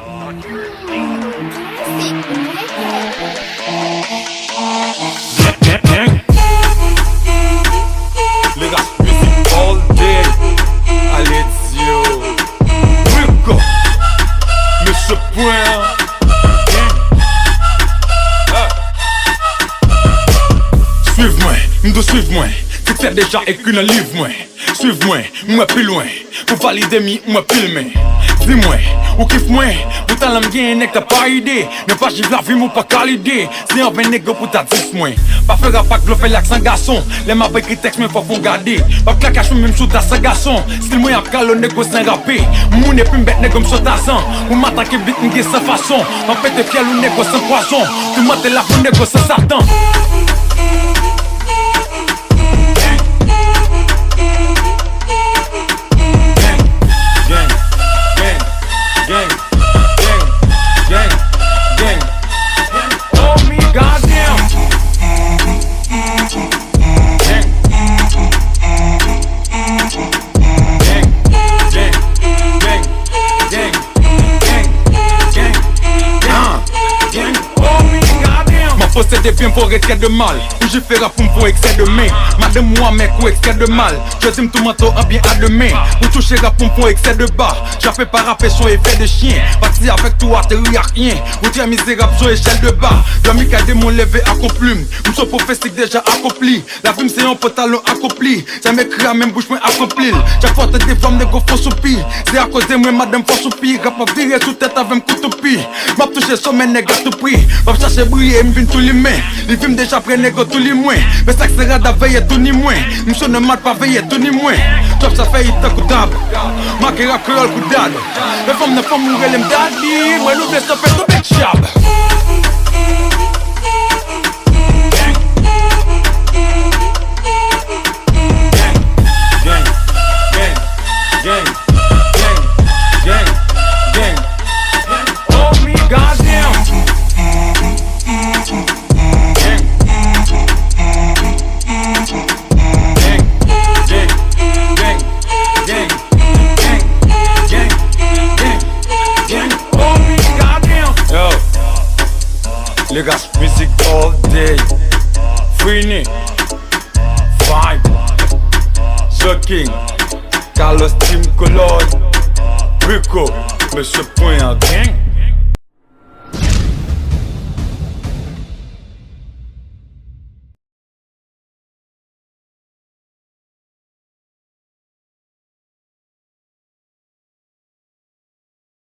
Les gars, music all day. Allez, Dio. Rico. Monsieur Point. Suive-moi, m'do suive-moi. Tu sais déjà écrit dans le livre, moi. Suive-moi, moi plus loin. Pour valider moi plus main. Dis-moi, ou kiffe-moi. Pour ta lame gagne, t'as pas idée. Ne pas givre la vie, ou pas qualité. Si on vient négo pour ta 10 moins. Pas faire rapport que fait l'accent garçon. Les maps écrit texte, mais faut garder. Pas que la cache même sous ta sa garçon. Style moi, y'a calé négo sans rapper. Moun est plus bête négo sur ta sang. Ou m'attaquer vite, m'gué sans façon. En fait, t'es fier ou négo sans poison. Tu m'attes la pour négo sans Satan. C'est bien pour excès de mal. Ou je fais rap pour excès de main. Madame moi mec ou excès de mal. Je t'aime tout manteau en bien à demain. Ou toucher rap pour excès de bas. J'ai fait par rappel son effet de chien. Parti avec toi t'es rien. Ou t'es misérable sur échelle de bas. Dormi qu'à mon levé accompli. Ou son prophétique déjà accompli. La vie c'est un pantalon accompli. Ça m'écrit à même bouche moi accompli. Chaque fois t'es des femmes de go font soupir. C'est à cause de moi madame font soupir. Rap m'a viré sous tête avec un couteau pire. M'a touché son men nègre tout prix. M'a cherché briller m'vin tout les mains. Les films déjà prennent négo tous les mois. Mais ça que c'est rare d'veiller tout ni moins. M'son ne mal pas veiller tout ni moins. Top ça fait hit coup d'ab. Marqué rap créole coup d'ad. Les femmes ne font mourir les m'daddy. Moi l'ouvre ça fait tout bête chab. Les gars, music all day. Freeney, Vibe, The King, Carlos Tim Colon, Rico, Monsieur Point en gang.